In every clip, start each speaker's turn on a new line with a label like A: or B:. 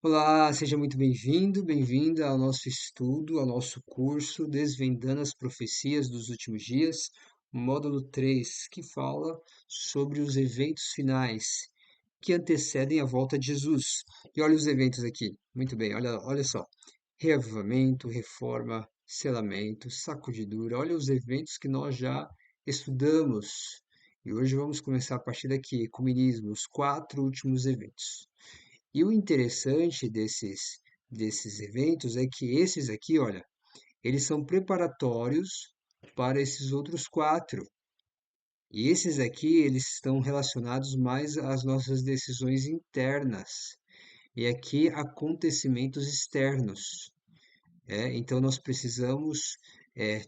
A: Olá, seja muito bem-vindo, bem-vinda ao nosso estudo, ao nosso curso Desvendando as Profecias dos Últimos Dias, módulo 3, que fala sobre os eventos finais que antecedem a volta de Jesus. E olha os eventos aqui, muito bem, olha só: reavivamento, reforma, selamento, sacudidura, olha os eventos que nós já estudamos. E hoje vamos começar a partir daqui, ecumenismo, os quatro últimos eventos. E o interessante desses eventos é que esses aqui, olha, eles são preparatórios para esses outros quatro. E esses aqui, eles estão relacionados mais às nossas decisões internas. E aqui, acontecimentos externos. Então, nós precisamos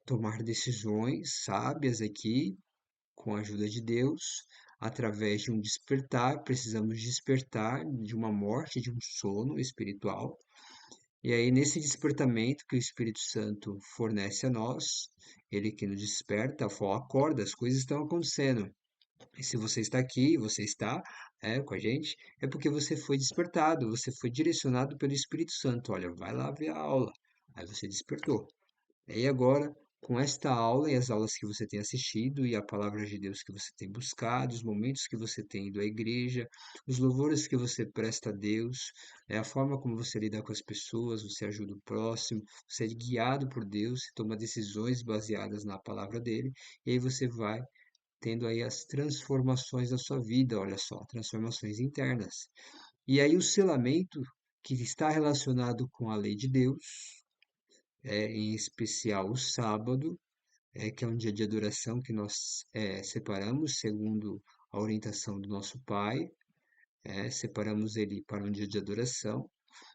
A: tomar decisões sábias aqui, com a ajuda de Deus, através de um despertar, precisamos despertar de uma morte, de um sono espiritual. E aí, nesse despertamento que o Espírito Santo fornece a nós, ele que nos desperta, fala, acorda, as coisas estão acontecendo. E se você está aqui, você está com a gente, é porque você foi despertado, você foi direcionado pelo Espírito Santo. Olha, vai lá ver a aula. Aí você despertou. E agora, com esta aula e as aulas que você tem assistido e a palavra de Deus que você tem buscado, os momentos que você tem ido à igreja, os louvores que você presta a Deus, a forma como você lida com as pessoas, você ajuda o próximo, você é guiado por Deus, você toma decisões baseadas na palavra dele, e aí você vai tendo aí as transformações da sua vida, olha só, transformações internas. E aí o selamento que está relacionado com a lei de Deus, em especial o sábado, que é um dia de adoração que nós separamos segundo a orientação do nosso Pai, separamos ele para um dia de adoração.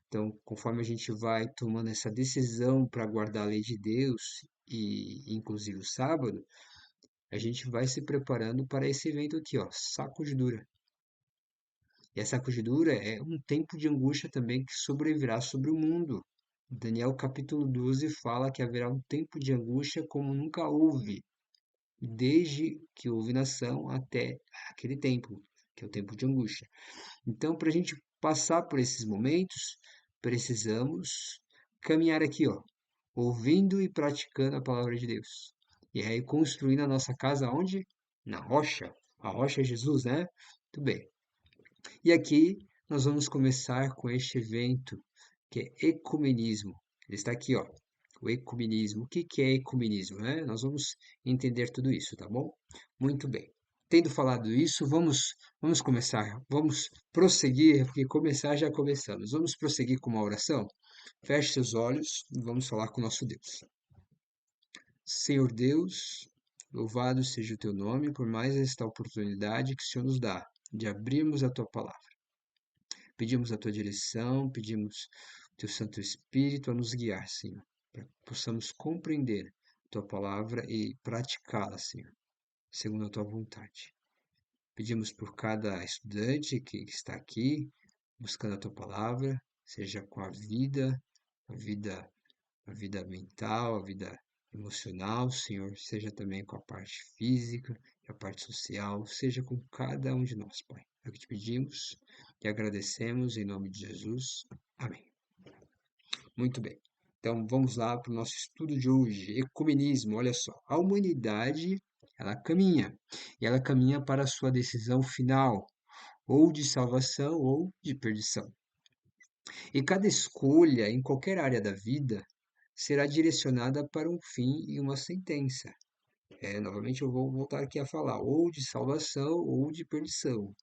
A: Então, conforme a gente vai tomando essa decisão para guardar a lei de Deus e inclusive o sábado, a gente vai se preparando para esse evento aqui, ó, sacudidura. E a sacudidura é um tempo de angústia também que sobrevirá sobre o mundo. Daniel capítulo 12 fala que haverá um tempo de angústia como nunca houve, desde que houve nação até aquele tempo, que é o tempo de angústia. Então, para a gente passar por esses momentos, precisamos caminhar aqui, ó, ouvindo e praticando a palavra de Deus. E aí construindo a nossa casa onde? Na rocha. A rocha é Jesus, né? Muito bem. E aqui nós vamos começar com este evento que é ecumenismo. Ele está aqui, ó. O ecumenismo. O que que é ecumenismo, né? Nós vamos entender tudo isso, tá bom? Muito bem. Tendo falado isso, vamos começar, vamos prosseguir, porque começar já começamos. Vamos prosseguir com uma oração? Feche seus olhos e vamos falar com o nosso Deus. Senhor Deus, louvado seja o teu nome por mais esta oportunidade que o Senhor nos dá de abrirmos a tua palavra. Pedimos a tua direção, pedimos o teu Santo Espírito a nos guiar, Senhor, para que possamos compreender a tua palavra e praticá-la, Senhor, segundo a tua vontade. Pedimos por cada estudante que está aqui, buscando a tua palavra, seja com a vida, a vida mental, a vida emocional, Senhor, seja também com a parte física e a parte social, seja com cada um de nós, Pai. É o que te pedimos e agradecemos em nome de Jesus. Amém. Muito bem. Então vamos lá para o nosso estudo de hoje. Ecumenismo, olha só. A humanidade, ela caminha, e ela caminha para a sua decisão final, ou de salvação ou de perdição. E cada escolha em qualquer área da vida será direcionada para um fim e uma sentença. Novamente eu vou voltar aqui a falar, ou de salvação ou de perdição.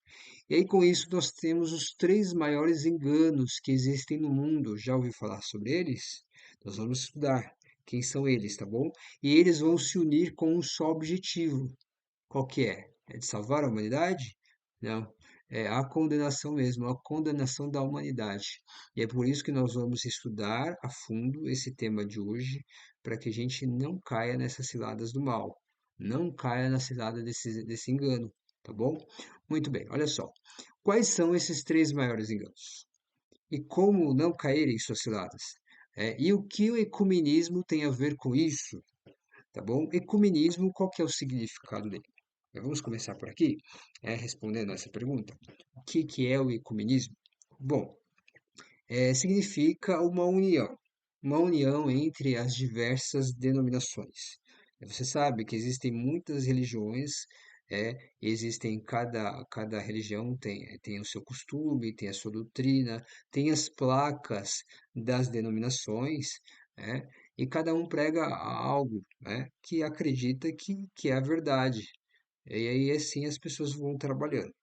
A: E aí com isso nós temos os três maiores enganos que existem no mundo. Já ouviu falar sobre eles? Nós vamos estudar quem são eles, tá bom? E eles vão se unir com um só objetivo. Qual que é? É de salvar a humanidade? Não, é a condenação mesmo, a condenação da humanidade. E é por isso que nós vamos estudar a fundo esse tema de hoje, para que a gente não caia nessas ciladas do mal, não caia na cilada desse engano, tá bom? Muito bem, olha só. Quais são esses três maiores enganos? E como não cair em suas ciladas? E o que o ecumenismo tem a ver com isso? Tá bom? Ecumenismo, qual que é o significado dele? Vamos começar por aqui, respondendo essa pergunta. O que que é o ecumenismo? Bom, significa uma união entre as diversas denominações. Você sabe que existem muitas religiões, existem cada religião tem o seu costume, tem a sua doutrina, tem as placas das denominações, né? E cada um prega algo, né, que acredita que é a verdade. E aí assim as pessoas vão trabalhando,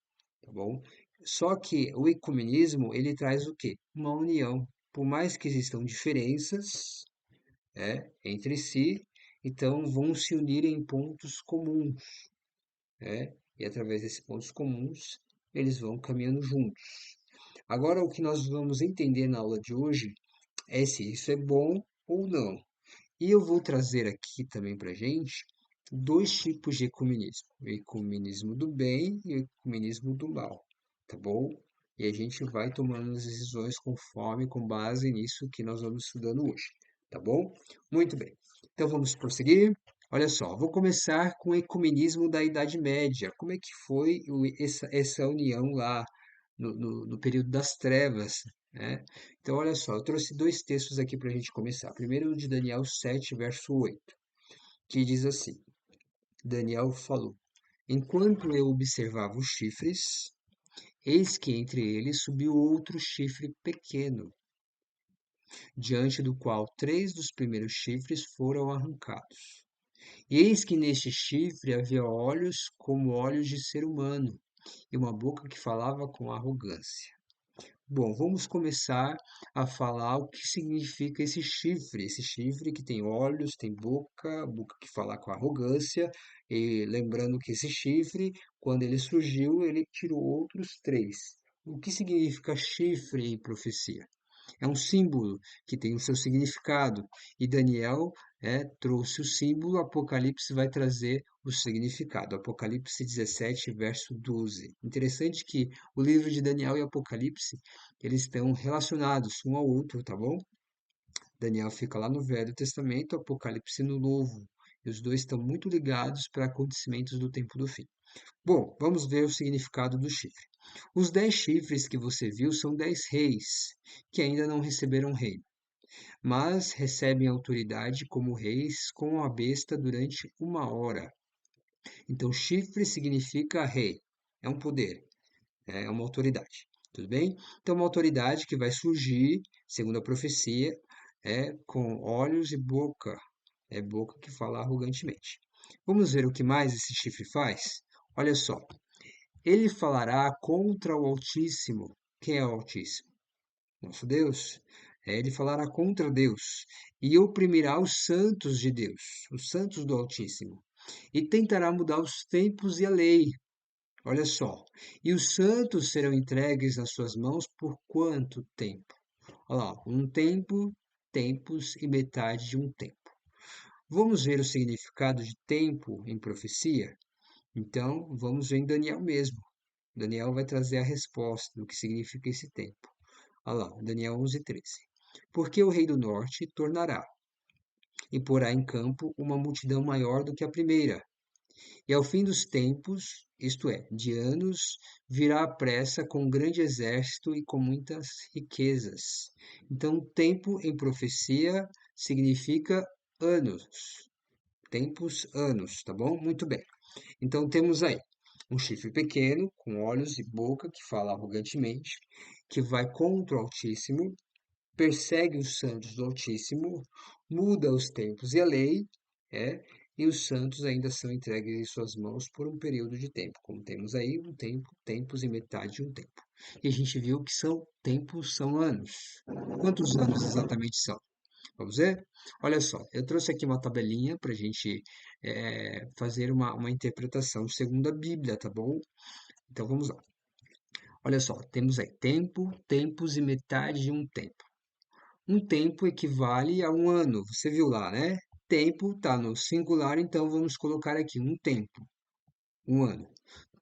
A: tá bom? Só que o ecumenismo, ele traz o quê? Uma união. Por mais que existam diferenças, entre si, então vão se unir em pontos comuns, e através desses pontos comuns, eles vão caminhando juntos. Agora, o que nós vamos entender na aula de hoje é se isso é bom ou não. E eu vou trazer aqui também para gente dois tipos de ecumenismo: o ecumenismo do bem e o ecumenismo do mal, tá bom? E a gente vai tomando as decisões com base nisso que nós vamos estudando hoje, tá bom? Muito bem. Então vamos prosseguir. Olha só, vou começar com o ecumenismo da Idade Média. Como é que foi essa união lá no período das trevas, né? Então, olha só, eu trouxe dois textos aqui para a gente começar. Primeiro, o de Daniel 7, verso 8, que diz assim: Daniel falou: Enquanto eu observava os chifres, eis que entre eles subiu outro chifre pequeno, diante do qual três dos primeiros chifres foram arrancados. E eis que neste chifre havia olhos como olhos de ser humano, e uma boca que falava com arrogância. Bom, vamos começar a falar o que significa esse chifre que tem olhos, tem boca, boca que fala com arrogância, e lembrando que esse chifre, quando ele surgiu, ele tirou outros três. O que significa chifre em profecia? É um símbolo que tem o seu significado. E Daniel trouxe o símbolo, Apocalipse vai trazer o significado. Apocalipse 17, verso 12. Interessante que o livro de Daniel e Apocalipse, eles estão relacionados um ao outro, tá bom? Daniel fica lá no Velho Testamento, Apocalipse no Novo. E os dois estão muito ligados para acontecimentos do tempo do fim. Bom, vamos ver o significado do chifre. Os 10 chifres que você viu são 10 reis, que ainda não receberam reino, mas recebem autoridade como reis com a besta durante 1 hora. Então, chifre significa rei, é um poder, é uma autoridade. Tudo bem? Então, uma autoridade que vai surgir, segundo a profecia, com olhos e boca, é boca que fala arrogantemente. Vamos ver o que mais esse chifre faz? Olha só, ele falará contra o Altíssimo. Quem é o Altíssimo? Nosso Deus. Ele falará contra Deus e oprimirá os santos de Deus, os santos do Altíssimo, e tentará mudar os tempos e a lei. Olha só. E os santos serão entregues nas suas mãos por quanto tempo? Olha lá, um tempo, tempos e metade de um tempo. Vamos ver o significado de tempo em profecia? Então, vamos ver em Daniel mesmo. Daniel vai trazer a resposta do que significa esse tempo. Olha lá, Daniel 11:13. Porque o rei do norte tornará e porá em campo uma multidão maior do que a primeira. E ao fim dos tempos, isto é, de anos, virá a pressa com um grande exército e com muitas riquezas. Então, tempo em profecia significa anos. Tempos, anos, tá bom? Muito bem. Então temos aí um chifre pequeno, com olhos e boca, que fala arrogantemente, que vai contra o Altíssimo, persegue os santos do Altíssimo, muda os tempos e a lei, e os santos ainda são entregues em suas mãos por um período de tempo, como temos aí um tempo, tempos e metade de um tempo. E a gente viu que são tempos, são anos. Quantos anos exatamente são? Vamos ver? Olha só, eu trouxe aqui uma tabelinha para a gente fazer uma interpretação segundo a Bíblia, tá bom? Então vamos lá. Olha só, temos aí tempo, tempos e metade de um tempo. Um tempo equivale a um ano, você viu lá, né? Tempo está no singular, então vamos colocar aqui um tempo, um ano.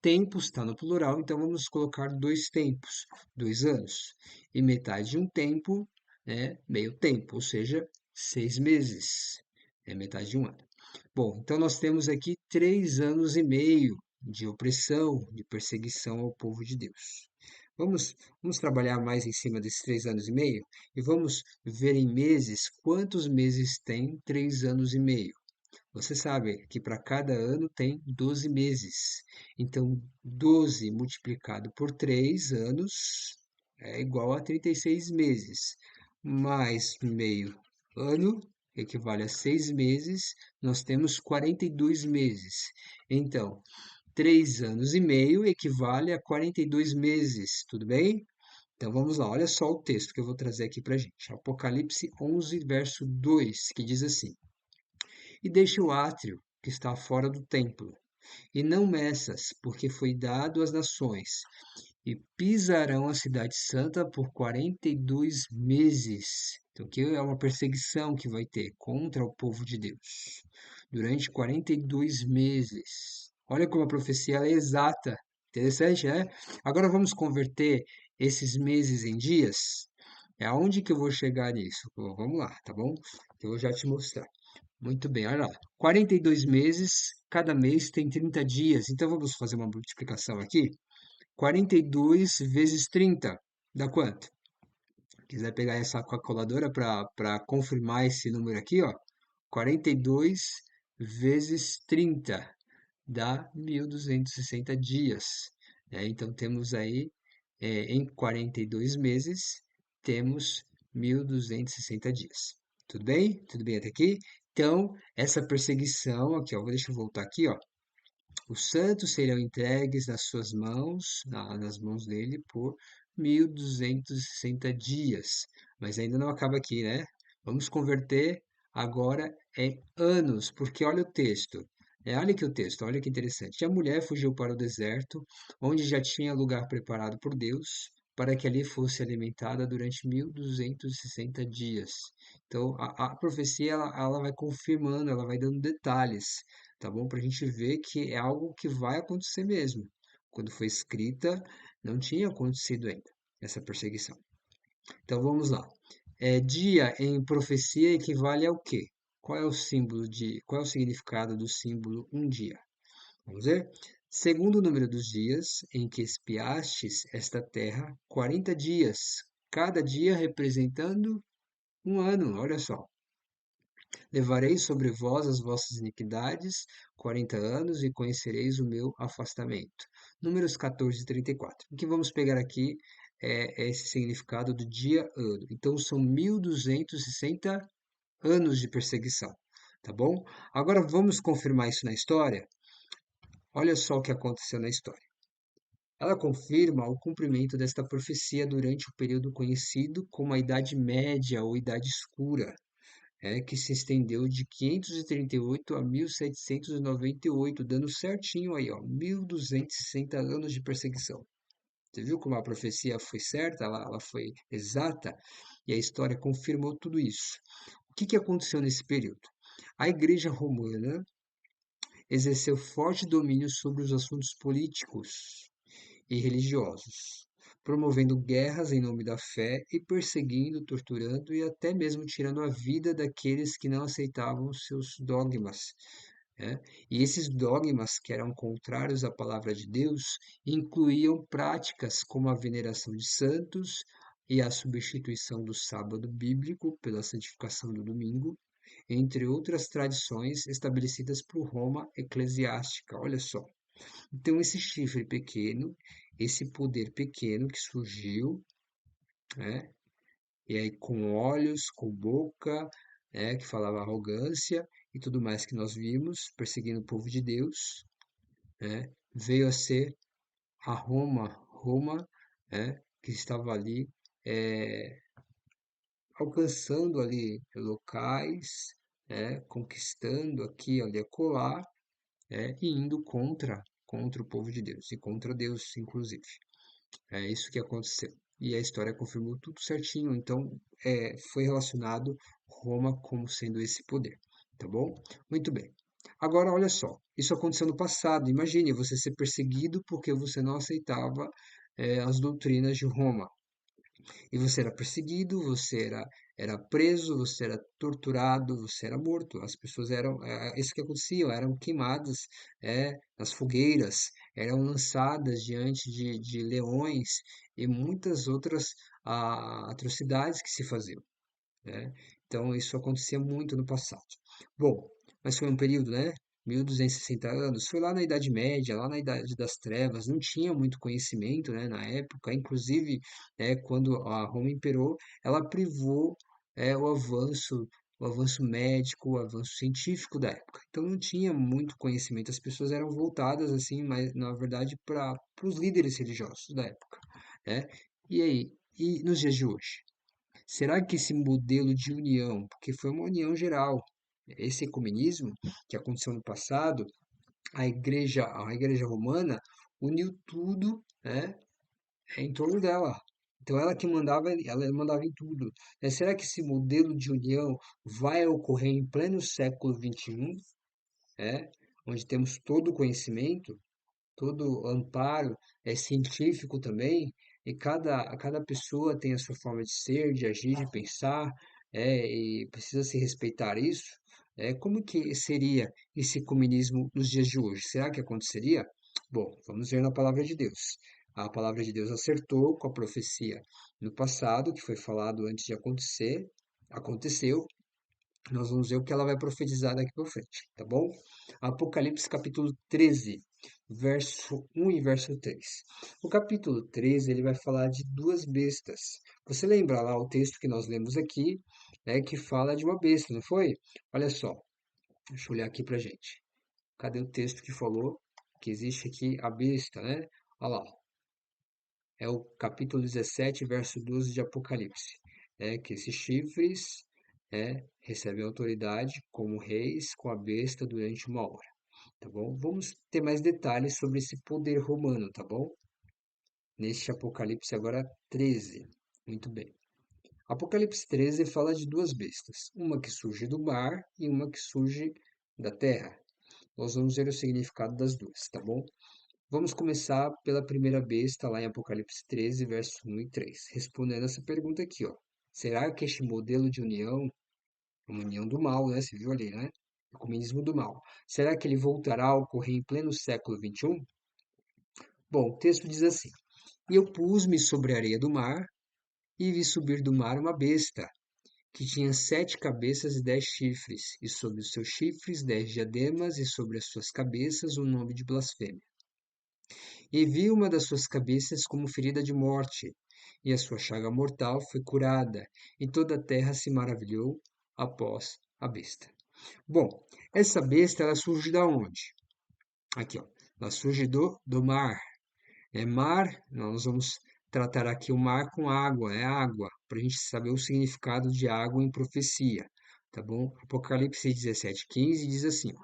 A: Tempos está no plural, então vamos colocar 2 tempos, 2 anos. E metade de um tempo, né? Meio tempo, ou seja, 6 meses. É metade de um ano. Bom, então nós temos aqui 3 anos e meio de opressão, de perseguição ao povo de Deus. Vamos trabalhar mais em cima desses 3 anos e meio e vamos ver em meses quantos meses tem 3 anos e meio. Você sabe que para cada ano tem 12 meses. Então, 12 multiplicado por 3 anos é igual a 36 meses. Mais meio ano equivale a 6 meses. Nós temos 42 meses. Então, 3 anos e meio equivale a 42 meses. Tudo bem? Então vamos lá, olha só o texto que eu vou trazer aqui para gente. Apocalipse 11, verso 2, que diz assim: E deixa o átrio que está fora do templo, e não meças, porque foi dado às nações, e pisarão a cidade santa por 42 meses. Então, que é uma perseguição que vai ter contra o povo de Deus durante 42 meses. Olha como a profecia ela é exata. Interessante, né? Agora vamos converter esses meses em dias. É aonde que eu vou chegar nisso? Bom, vamos lá, tá bom? Eu vou já te mostrar. Muito bem, olha lá. 42 meses, cada mês tem 30 dias. Então vamos fazer uma multiplicação aqui. 42 vezes 30 dá quanto? Quiser pegar essa calculadora para confirmar esse número aqui, ó. 42 vezes 30 dá 1.260 dias. Né? Então temos aí, em 42 meses, temos 1.260 dias. Tudo bem? Tudo bem até aqui? Então, essa perseguição aqui, ó, deixa eu voltar aqui, ó. Os santos serão entregues nas suas mãos, nas mãos dele, por 1.260 dias. Mas ainda não acaba aqui, né? Vamos converter agora em anos, porque olha o texto. Olha aqui o texto, olha que interessante. A mulher fugiu para o deserto, onde já tinha lugar preparado por Deus, para que ali fosse alimentada durante 1.260 dias. Então, a profecia ela vai confirmando, ela vai dando detalhes, tá bom? Para a gente ver que é algo que vai acontecer mesmo. Quando foi escrita, não tinha acontecido ainda essa perseguição. Então vamos lá. Dia em profecia equivale ao quê? Qual é o significado do símbolo um dia? Vamos ver? Segundo o número dos dias em que espiastes esta terra, 40 dias, cada dia representando um ano, olha só. Levarei sobre vós as vossas iniquidades, 40 anos, e conhecereis o meu afastamento. Números 14 e 34. O que vamos pegar aqui é esse significado do dia ano. Então, são 1.260 anos de perseguição, tá bom? Agora, vamos confirmar isso na história? Olha só o que aconteceu na história. Ela confirma o cumprimento desta profecia durante o período conhecido como a Idade Média ou Idade Escura, que se estendeu de 538 a 1798, dando certinho aí, ó, 1.260 anos de perseguição. Você viu como a profecia foi certa, ela foi exata, e a história confirmou tudo isso. O que aconteceu nesse período? A Igreja Romana exerceu forte domínio sobre os assuntos políticos e religiosos, promovendo guerras em nome da fé e perseguindo, torturando e até mesmo tirando a vida daqueles que não aceitavam seus dogmas. Né? E esses dogmas, que eram contrários à palavra de Deus, incluíam práticas como a veneração de santos e a substituição do sábado bíblico pela santificação do domingo, entre outras tradições estabelecidas por Roma eclesiástica. Olha só. Então, esse chifre pequeno, esse poder pequeno que surgiu, né? E aí com olhos, com boca, né? Que falava arrogância e tudo mais que nós vimos, perseguindo o povo de Deus, né? Veio a ser a Roma, né? Que estava ali alcançando ali locais, conquistando aqui, ali, acolá, e indo contra o povo de Deus e contra Deus, inclusive. É isso que aconteceu. E a história confirmou tudo certinho. Então, foi relacionado Roma como sendo esse poder. Tá bom? Muito bem. Agora, olha só. Isso aconteceu no passado. Imagine você ser perseguido porque você não aceitava, as doutrinas de Roma. E você era perseguido, era preso, você era torturado, você era morto. As pessoas eram, isso que acontecia, eram queimadas, nas fogueiras, eram lançadas diante de leões e muitas outras atrocidades que se faziam, né? Então, isso acontecia muito no passado. Bom, mas foi um período, né? 1260 anos, foi lá na Idade Média, lá na Idade das Trevas, não tinha muito conhecimento, né, na época, inclusive, quando a Roma imperou, ela privou o avanço médico, o avanço científico da época. Então não tinha muito conhecimento, as pessoas eram voltadas, assim, mas na verdade para os líderes religiosos da época, né? E aí, e nos dias de hoje? Será que esse modelo de união, porque foi uma união geral, esse ecumenismo que aconteceu no passado, a igreja romana uniu tudo, né, em torno dela. Então ela mandava em tudo, né? Será que esse modelo de união vai ocorrer em pleno século XXI, né, onde temos todo o conhecimento? Todo amparo é científico também, e cada pessoa tem a sua forma de ser, de agir, de pensar, e precisa se respeitar isso. Como que seria esse comunismo nos dias de hoje? Será que aconteceria? Bom, vamos ver na palavra de Deus. A palavra de Deus acertou com a profecia no passado, que foi falado antes de acontecer, aconteceu, nós vamos ver o que ela vai profetizar daqui para frente, tá bom? Apocalipse capítulo 13, verso 1 e verso 3. O capítulo 13, ele vai falar de duas bestas. Você lembra lá o texto que nós lemos aqui, que fala de uma besta, não foi? Olha só, deixa eu olhar aqui pra gente. Cadê o texto que falou que existe aqui a besta, né? Olha lá, é o capítulo 17, verso 12 de Apocalipse. É que esses chifres recebem autoridade como reis com a besta durante uma hora, tá bom? Vamos ter mais detalhes sobre esse poder romano, tá bom? Neste Apocalipse agora 13. Muito bem. Apocalipse 13 fala de duas bestas, uma que surge do mar e uma que surge da terra. Nós vamos ver o significado das duas, tá bom? Vamos começar pela primeira besta, lá em Apocalipse 13, versos 1 e 3, respondendo essa pergunta aqui, ó. Será que este modelo de união, uma união do mal, né? Você viu ali, né? O comunismo do mal. Será que ele voltará a ocorrer em pleno século XXI? Bom, o texto diz assim: E eu pus-me sobre a areia do mar, e vi subir do mar uma besta, que tinha 7 cabeças e 10 chifres, e sobre os seus chifres 10 diademas, e sobre as suas cabeças o nome de blasfêmia. E vi uma das suas cabeças como ferida de morte, e a sua chaga mortal foi curada, e toda a terra se maravilhou após a besta. Bom, essa besta ela surge da onde? Aqui, ó. Ela surge do mar. É mar, nós vamos tratar aqui o mar com água, é água, para a gente saber o significado de água em profecia, tá bom? Apocalipse 17:15 diz assim, ó,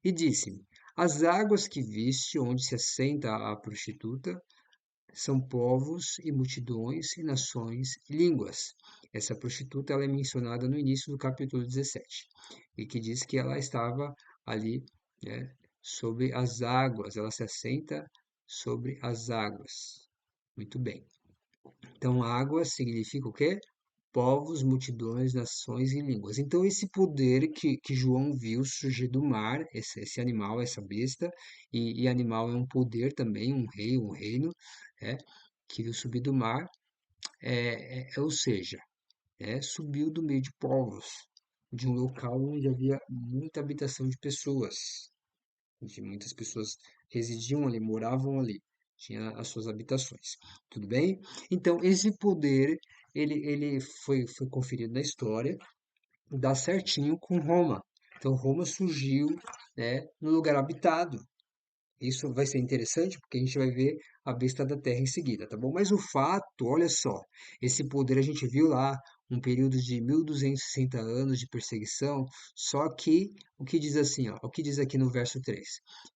A: e disse-me, as águas que viste, onde se assenta a prostituta, são povos e multidões e nações e línguas. Essa prostituta ela é mencionada no início do capítulo 17 e que diz que ela estava ali, né, sobre as águas, ela se assenta sobre as águas. Muito bem. Então, água significa o quê? Povos, multidões, nações e línguas. Então, esse poder que João viu surgir do mar, esse animal, essa besta, e animal é um poder também, um rei, um reino, é, que viu subir do mar, ou seja, subiu do meio de povos, de um local onde havia muita habitação de pessoas, onde muitas pessoas residiam ali, moravam ali, tinha as suas habitações. Tudo bem? Então, esse poder, ele foi conferido na história, dá certinho com Roma. Então, Roma surgiu, né, no lugar habitado. Isso vai ser interessante porque a gente vai ver a besta da terra em seguida, tá bom? Mas o fato, olha só, esse poder a gente viu lá, um período de 1260 anos de perseguição, só que o que diz assim, ó, o que diz aqui no verso 3?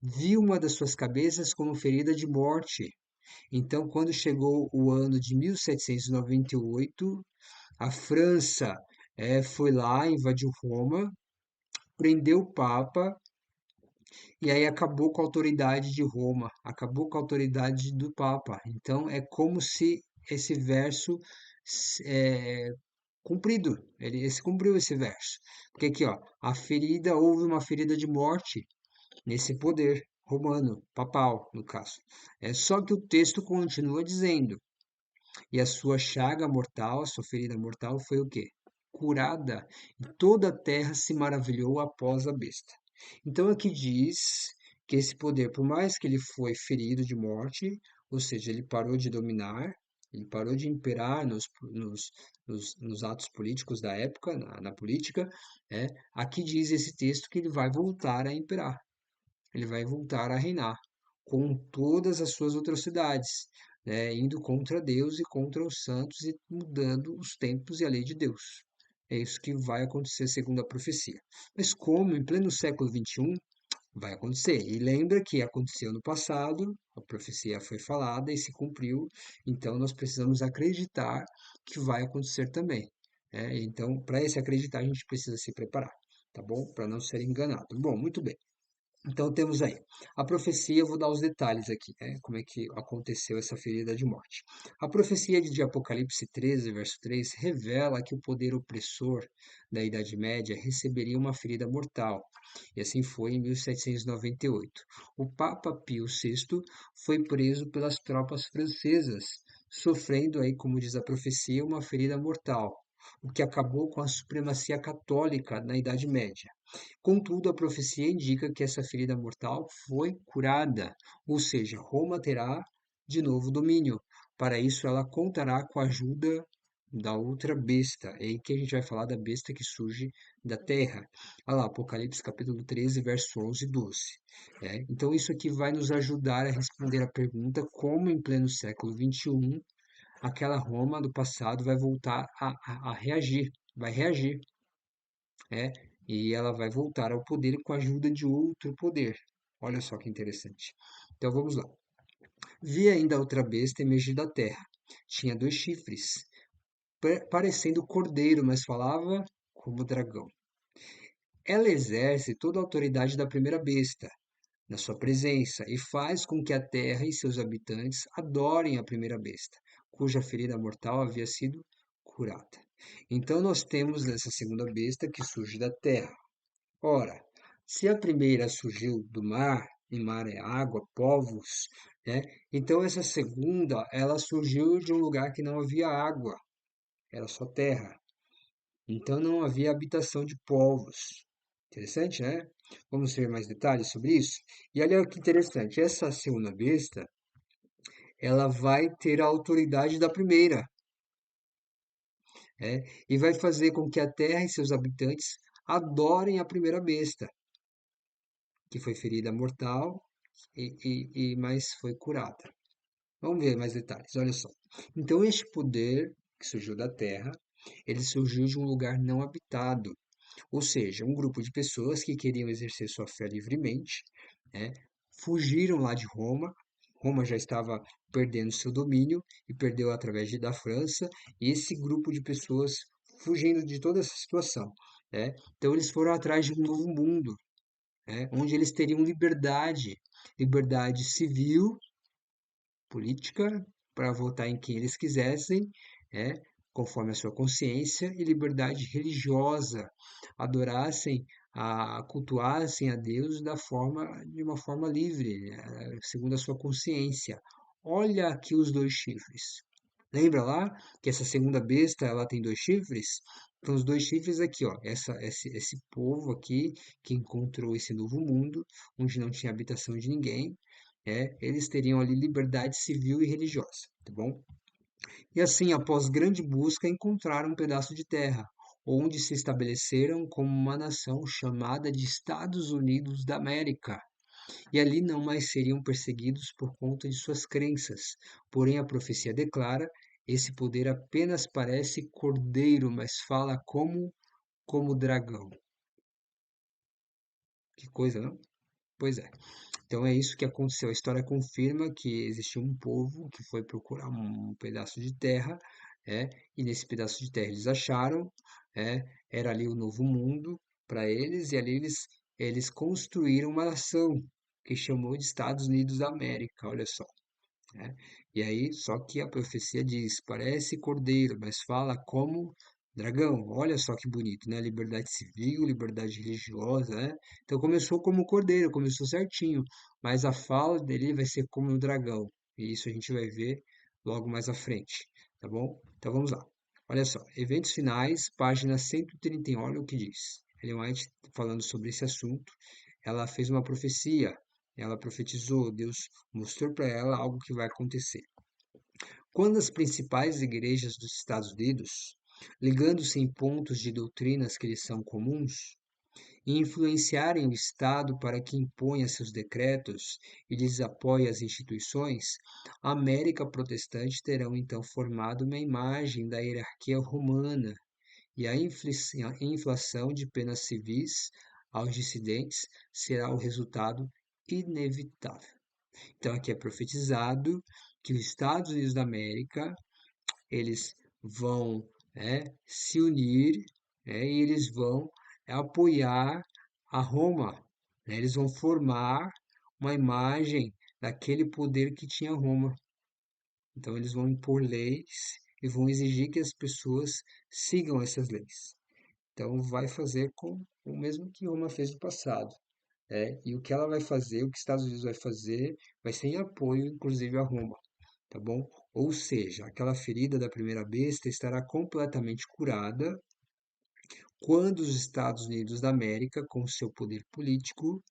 A: Viu uma das suas cabeças como ferida de morte. Então, quando chegou o ano de 1798, a França foi lá, invadiu Roma, prendeu o Papa e aí acabou com a autoridade de Roma, acabou com a autoridade do Papa. Então é como se esse verso é cumprido, ele se cumpriu esse verso. Porque aqui, ó, houve uma ferida de morte nesse poder. romano, papal, no caso. É só que o texto continua dizendo: e a sua chaga mortal, a sua ferida mortal foi o quê? Curada. E toda a terra se maravilhou após a besta. Então aqui diz que esse poder, por mais que ele foi ferido de morte, ou seja, ele parou de dominar, ele parou de imperar nos atos políticos da época, na política, aqui diz esse texto que ele vai voltar a imperar, ele vai voltar a reinar com todas as suas atrocidades, né, indo contra Deus e contra os santos e mudando os tempos e a lei de Deus. É isso que vai acontecer segundo a profecia. Mas como em pleno século XXI vai acontecer? E lembra que aconteceu no passado, a profecia foi falada e se cumpriu, então nós precisamos acreditar que vai acontecer também. Então, para esse acreditar, a gente precisa se preparar, tá bom? Para não ser enganado. Bom, muito bem. Então temos aí a profecia, eu vou dar os detalhes aqui, né? Como é que aconteceu essa ferida de morte. A profecia de Apocalipse 13, verso 3, revela que o poder opressor da Idade Média receberia uma ferida mortal. E assim foi em 1798. O Papa Pio VI foi preso pelas tropas francesas, sofrendo aí, como diz a profecia, uma ferida mortal, o que acabou com a supremacia católica na Idade Média. Contudo, a profecia indica que essa ferida mortal foi curada, ou seja, Roma terá de novo domínio. Para isso, ela contará com a ajuda da outra besta. É aí que a gente vai falar da besta que surge da terra. Olha lá, Apocalipse capítulo 13, verso 11 e 12. Então, isso aqui vai nos ajudar a responder a pergunta como em pleno século XXI aquela Roma do passado vai voltar a reagir, vai reagir, é, e ela vai voltar ao poder com a ajuda de outro poder. Olha só que interessante. Então vamos lá. Vi ainda outra besta emergir da terra. Tinha dois chifres, parecendo cordeiro, mas falava como dragão. Ela exerce toda a autoridade da primeira besta na sua presença e faz com que a terra e seus habitantes adorem a primeira besta, cuja ferida mortal havia sido curada. Então nós temos essa segunda besta que surge da terra. Ora, se a primeira surgiu do mar, e mar é água, povos, né? Então essa segunda, ela surgiu de um lugar que não havia água, era só terra. Então não havia habitação de povos. Interessante, né? Vamos ver mais detalhes sobre isso? E olha que interessante, essa segunda besta, ela vai ter a autoridade da primeira, e vai fazer com que a terra e seus habitantes adorem a primeira besta, que foi ferida mortal mas foi curada. Vamos ver mais detalhes, olha só. Então, este poder que surgiu da terra, ele surgiu de um lugar não habitado, ou seja, um grupo de pessoas que queriam exercer sua fé livremente, né, fugiram lá de Roma. Roma já estava perdendo seu domínio e perdeu através da França, e esse grupo de pessoas fugindo de toda essa situação, Então eles foram atrás de um novo mundo, onde eles teriam liberdade, liberdade civil, política, para votar em quem eles quisessem, né, conforme a sua consciência, e liberdade religiosa, adorassem, cultuassem a Deus de uma forma livre, segundo a sua consciência. Olha aqui os dois chifres. Lembra lá que essa segunda besta ela tem dois chifres? Então, os dois chifres aqui, ó, esse povo aqui que encontrou esse novo mundo, onde não tinha habitação de ninguém, eles teriam ali liberdade civil e religiosa, tá bom? E assim, após grande busca, encontraram um pedaço de terra, onde se estabeleceram como uma nação chamada de Estados Unidos da América. E ali não mais seriam perseguidos por conta de suas crenças. Porém, a profecia declara: esse poder apenas parece cordeiro, mas fala como dragão. Que coisa, não? Pois é. Então é isso que aconteceu. A história confirma que existiu um povo que foi procurar um pedaço de terra, é, e nesse pedaço de terra eles acharam, era ali o novo mundo para eles, e ali eles construíram uma nação que chamou de Estados Unidos da América, olha só. Né? E aí, só que a profecia diz: parece cordeiro, mas fala como Dragão, olha só que bonito, né? Liberdade civil, liberdade religiosa, né? Então começou como o cordeiro, começou certinho, mas a fala dele vai ser como o dragão. E isso a gente vai ver logo mais à frente, tá bom? Então vamos lá. Olha só, eventos finais, página 131, olha o que diz. Ellen White falando sobre esse assunto, ela fez uma profecia, ela profetizou, Deus mostrou para ela algo que vai acontecer. Quando as principais igrejas dos Estados Unidos, ligando-se em pontos de doutrinas que lhes são comuns, e influenciarem o Estado para que imponha seus decretos e lhes apoie as instituições, a América protestante terão então formado uma imagem da hierarquia romana e a inflação de penas civis aos dissidentes será o resultado inevitável. Então aqui é profetizado que os Estados Unidos da América eles vão se unir e eles vão apoiar a Roma, né? Eles vão formar uma imagem daquele poder que tinha Roma. Então eles vão impor leis e vão exigir que as pessoas sigam essas leis. Então vai fazer com o mesmo que Roma fez no passado. E o que ela vai fazer, o que os Estados Unidos vai ser em apoio, inclusive, a Roma, tá bom? Ou seja, aquela ferida da primeira besta estará completamente curada quando os Estados Unidos da América, com seu poder político,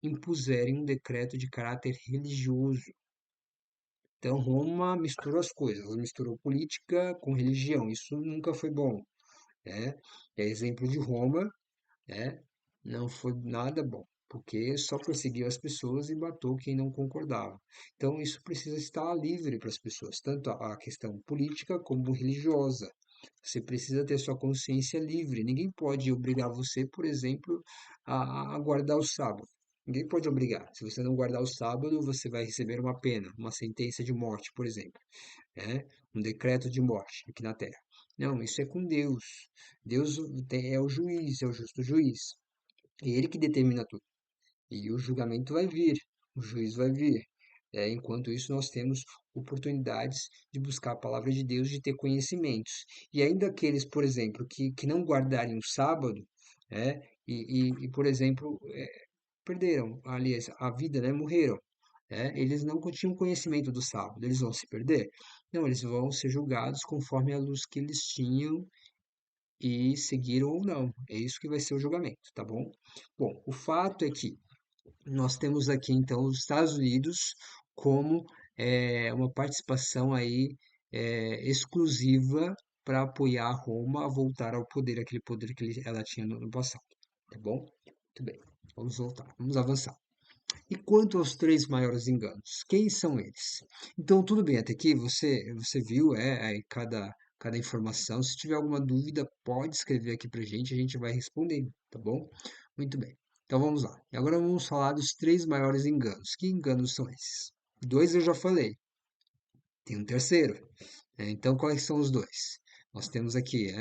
A: impuserem um decreto de caráter religioso. Então, Roma misturou as coisas, ela misturou política com religião. Isso nunca foi bom, né? É exemplo de Roma, né? Não foi nada bom, porque só perseguiu as pessoas e matou quem não concordava. Então, isso precisa estar livre para as pessoas, tanto a questão política como religiosa. Você precisa ter sua consciência livre. Ninguém pode obrigar você, por exemplo, a guardar o sábado. Ninguém pode obrigar. Se você não guardar o sábado, você vai receber uma pena, uma sentença de morte, por exemplo, né? Um decreto de morte aqui na Terra. Não, isso é com Deus. Deus é o juiz, é o justo juiz. É ele que determina tudo. E o julgamento vai vir, o juiz vai vir. Enquanto isso, nós temos oportunidades de buscar a palavra de Deus, de ter conhecimentos. E ainda aqueles, por exemplo, que não guardarem o sábado, né, por exemplo, perderam, aliás, a vida, né, morreram. Eles não tinham conhecimento do sábado, eles vão se perder? Não, eles vão ser julgados conforme a luz que eles tinham e seguiram ou não. É isso que vai ser o julgamento, tá bom? Bom, o fato é que nós temos aqui então os Estados Unidos como uma participação aí exclusiva para apoiar Roma a voltar ao poder, aquele poder que ela tinha no passado, tá bom? Muito bem, vamos voltar, vamos avançar. E quanto aos três maiores enganos, quem são eles? Então, tudo bem, até aqui você viu aí cada informação. Se tiver alguma dúvida, pode escrever aqui pra gente, a gente vai respondendo, tá bom? Muito bem. Então vamos lá. E agora vamos falar dos três maiores enganos. Que enganos são esses? Dois eu já falei. Tem um terceiro. Então, quais são os dois? Nós temos aqui,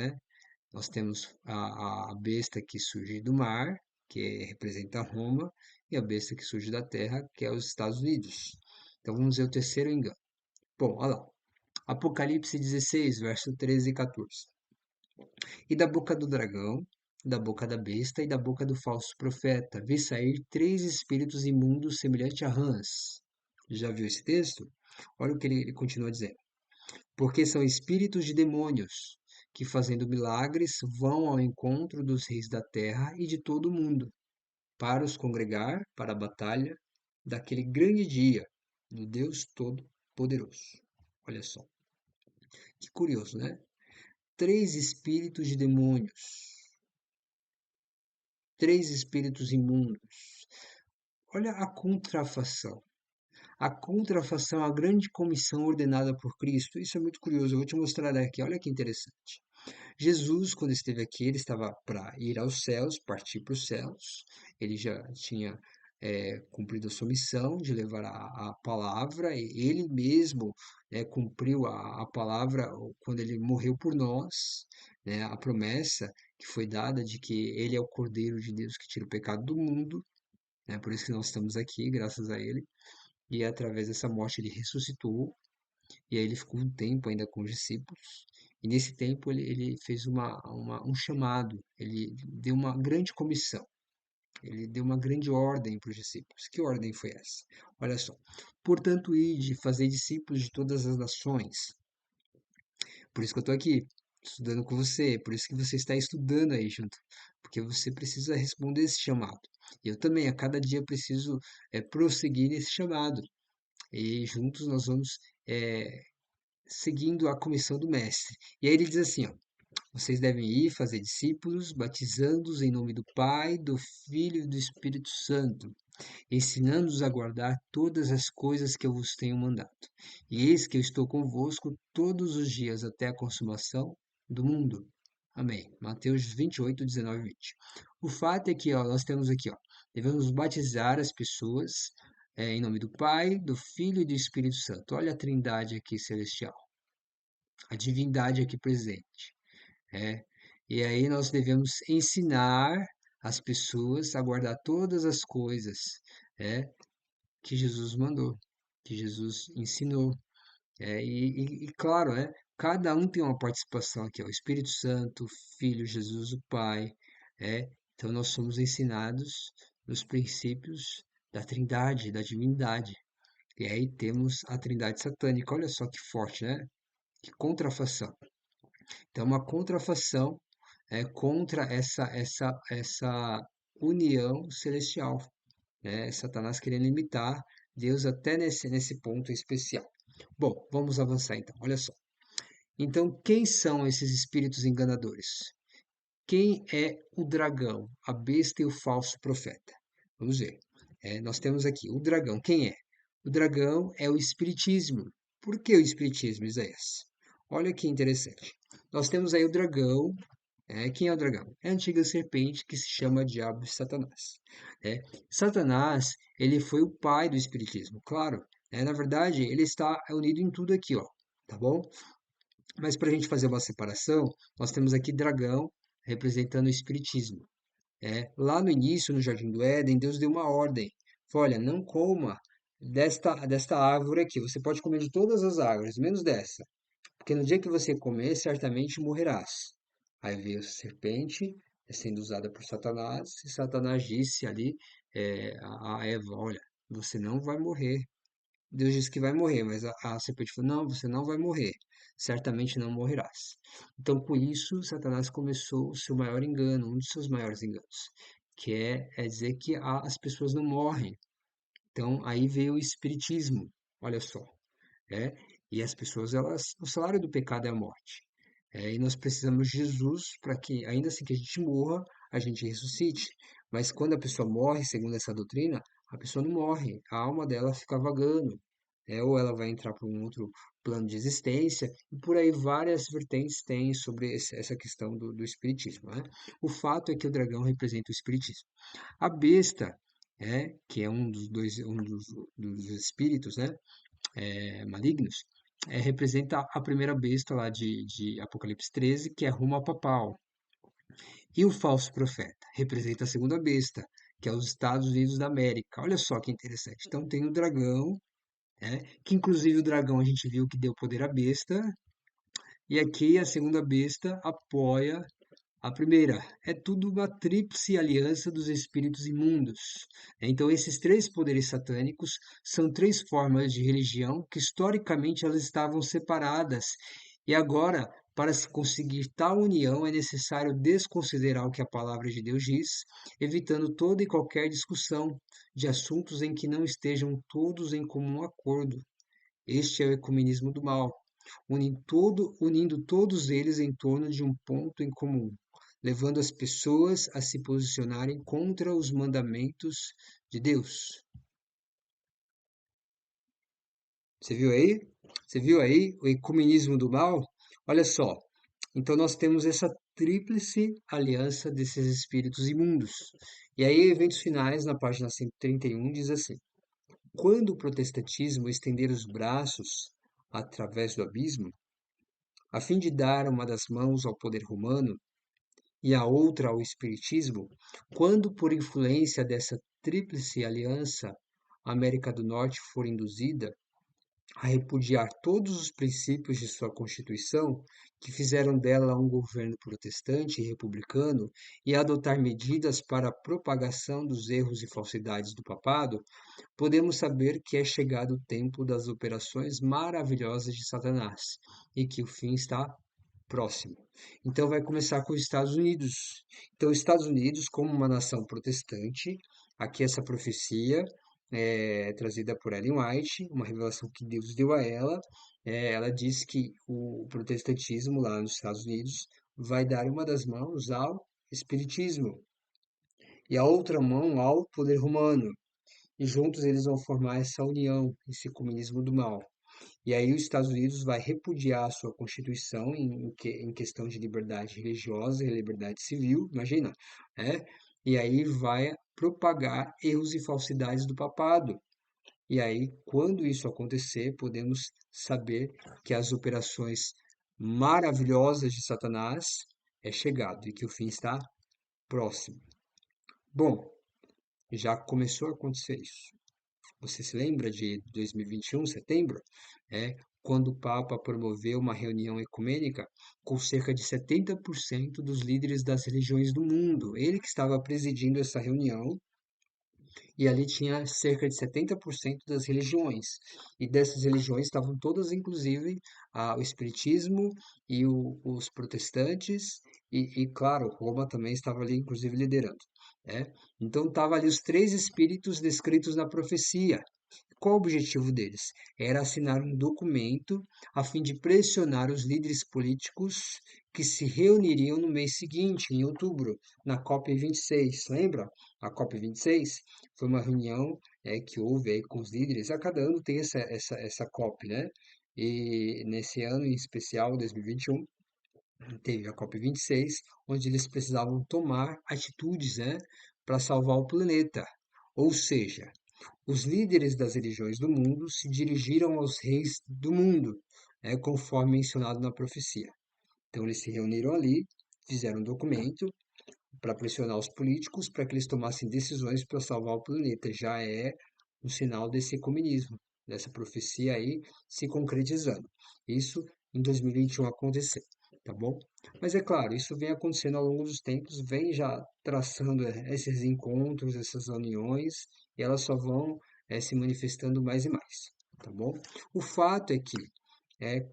A: nós temos a besta que surge do mar, que representa Roma, e a besta que surge da terra, que é os Estados Unidos. Então vamos ver o terceiro engano. Bom, olha lá. Apocalipse 16, verso 13 e 14. E da boca do dragão, da boca da besta e da boca do falso profeta, vi sair três espíritos imundos semelhante a rãs. Já viu esse texto? Olha o que ele continua dizendo. Porque são espíritos de demônios, que fazendo milagres vão ao encontro dos reis da terra e de todo o mundo, para os congregar para a batalha daquele grande dia do Deus Todo-Poderoso. Olha só, que curioso, né? Três espíritos de demônios, três espíritos imundos. Olha a contrafação. A contrafação, a grande comissão ordenada por Cristo. Isso é muito curioso, eu vou te mostrar aqui. Olha que interessante. Jesus, quando esteve aqui, ele estava para ir aos céus, partir para os céus. Ele já tinha cumprido a sua missão de levar a palavra. E ele mesmo cumpriu a palavra quando ele morreu por nós, né, a promessa que foi dada de que ele é o Cordeiro de Deus que tira o pecado do mundo. Né, por isso que nós estamos aqui, graças a ele. E através dessa morte ele ressuscitou. E aí ele ficou um tempo ainda com os discípulos. E nesse tempo ele fez um chamado, ele deu uma grande comissão, ele deu uma grande ordem para os discípulos. Que ordem foi essa? Olha só. Portanto, ide, fazer discípulos de todas as nações. Por isso que eu estou aqui, estudando com você, por isso que você está estudando aí junto, porque você precisa responder esse chamado. E eu também, a cada dia, preciso prosseguir nesse chamado. E juntos nós vamos eh, seguindo a comissão do Mestre. E aí ele diz assim, ó, vocês devem ir fazer discípulos, batizando-os em nome do Pai, do Filho e do Espírito Santo, ensinando-os a guardar todas as coisas que eu vos tenho mandado. E eis que eu estou convosco todos os dias até a consumação do mundo. Amém. Mateus 28, 19 e 20. O fato é que nós temos aqui, devemos batizar as pessoas em nome do Pai, do Filho e do Espírito Santo. Olha a trindade aqui celestial, a divindade aqui presente. É. E aí nós devemos ensinar as pessoas a guardar todas as coisas, que Jesus mandou, que Jesus ensinou. Claro, cada um tem uma participação aqui, ó, o Espírito Santo, o Filho, Jesus, o Pai. Então nós somos ensinados nos princípios da Trindade, da divindade. E aí temos a Trindade satânica. Olha só que forte, né? Que contrafação. Então, uma contrafação contra essa união celestial, né? Satanás querendo limitar Deus até nesse ponto especial. Bom, vamos avançar então. Olha só. Então, quem são esses espíritos enganadores? Quem é o dragão, a besta e o falso profeta? Vamos ver. Nós temos aqui o dragão. Quem é? O dragão é o espiritismo. Por que o espiritismo, Isaías? Olha que interessante. Nós temos aí o dragão. Quem é o dragão? É a antiga serpente que se chama Diabo e Satanás. Satanás, ele foi o pai do espiritismo, claro. Na verdade, ele está unido em tudo aqui, ó, tá bom? Mas para a gente fazer uma separação, nós temos aqui dragão representando o espiritismo. Lá no início, no Jardim do Éden, Deus deu uma ordem. Falou, olha, não coma desta árvore aqui. Você pode comer de todas as árvores, menos dessa. Porque no dia que você comer, certamente morrerás. Aí veio a serpente, sendo usada por Satanás, e Satanás disse ali a Eva, olha, você não vai morrer. Deus disse que vai morrer, mas a serpente falou, não, você não vai morrer. Certamente não morrerás. Então, com isso, Satanás começou o seu maior engano, um dos seus maiores enganos, que é dizer que as pessoas não morrem. Então, aí veio o espiritismo, olha só. É, e as pessoas, o salário do pecado é a morte. E nós precisamos de Jesus para que, ainda assim que a gente morra, a gente ressuscite. Mas quando a pessoa morre, segundo essa doutrina, a pessoa não morre, a alma dela fica vagando. Ou ela vai entrar para um outro plano de existência, e por aí várias vertentes tem sobre essa questão do espiritismo, né? O fato é que o dragão representa o espiritismo. A besta, que é um dos espíritos, né? Malignos, representa a primeira besta lá de Apocalipse 13, que é rumo ao papal. E o falso profeta representa a segunda besta, que é os Estados Unidos da América. Olha só que interessante. Então tem o dragão, que inclusive o dragão a gente viu que deu poder à besta, e aqui a segunda besta apoia a primeira. É tudo uma tríplice aliança dos espíritos imundos. Então, esses três poderes satânicos são três formas de religião que historicamente elas estavam separadas. E agora, para se conseguir tal união, é necessário desconsiderar o que a palavra de Deus diz, evitando toda e qualquer discussão de assuntos em que não estejam todos em comum acordo. Este é o ecumenismo do mal, unindo todos eles em torno de um ponto em comum, levando as pessoas a se posicionarem contra os mandamentos de Deus. Você viu aí? Você viu aí o ecumenismo do mal? Olha só. Então nós temos essa tríplice aliança desses espíritos imundos. E aí, eventos finais, na página 131, diz assim: quando o protestantismo estender os braços através do abismo, a fim de dar uma das mãos ao poder romano e a outra ao espiritismo, quando por influência dessa tríplice aliança a América do Norte for induzida a repudiar todos os princípios de sua Constituição, que fizeram dela um governo protestante e republicano, e a adotar medidas para a propagação dos erros e falsidades do papado, podemos saber que é chegado o tempo das operações maravilhosas de Satanás e que o fim está próximo. Então vai começar com os Estados Unidos. Então, os Estados Unidos, como uma nação protestante, aqui essa profecia é trazida por Ellen White, uma revelação que Deus deu a ela. Ela diz que o protestantismo lá nos Estados Unidos vai dar uma das mãos ao espiritismo e a outra mão ao poder romano. E juntos eles vão formar essa união, esse comunismo do mal. E aí os Estados Unidos vai repudiar a sua Constituição em questão de liberdade religiosa e liberdade civil, imagina, né? E aí vai propagar erros e falsidades do papado. E aí, quando isso acontecer, podemos saber que as operações maravilhosas de Satanás é chegado e que o fim está próximo. Bom, já começou a acontecer isso. Você se lembra de 2021, setembro? Quando o Papa promoveu uma reunião ecumênica com cerca de 70% dos líderes das religiões do mundo. Ele que estava presidindo essa reunião e ali tinha cerca de 70% das religiões. E dessas religiões estavam todas, inclusive, o Espiritismo e os protestantes, claro, Roma também estava ali, inclusive, liderando. Né? Então, estavam ali os três espíritos descritos na profecia. Qual o objetivo deles? Era assinar um documento a fim de pressionar os líderes políticos que se reuniriam no mês seguinte, em outubro, na COP26. Lembra? A COP26 foi uma reunião que houve aí com os líderes. A cada ano tem essa COP, né? E nesse ano em especial, 2021, teve a COP26, onde eles precisavam tomar atitudes, né, para salvar o planeta. Ou seja, os líderes das religiões do mundo se dirigiram aos reis do mundo, conforme mencionado na profecia. Então, eles se reuniram ali, fizeram um documento para pressionar os políticos para que eles tomassem decisões para salvar o planeta. Já é um sinal desse ecumenismo, dessa profecia aí se concretizando. Isso em 2021 aconteceu, tá bom? Mas é claro, isso vem acontecendo ao longo dos tempos, vem já traçando esses encontros, essas uniões, e elas só vão se manifestando mais e mais, tá bom? O fato é que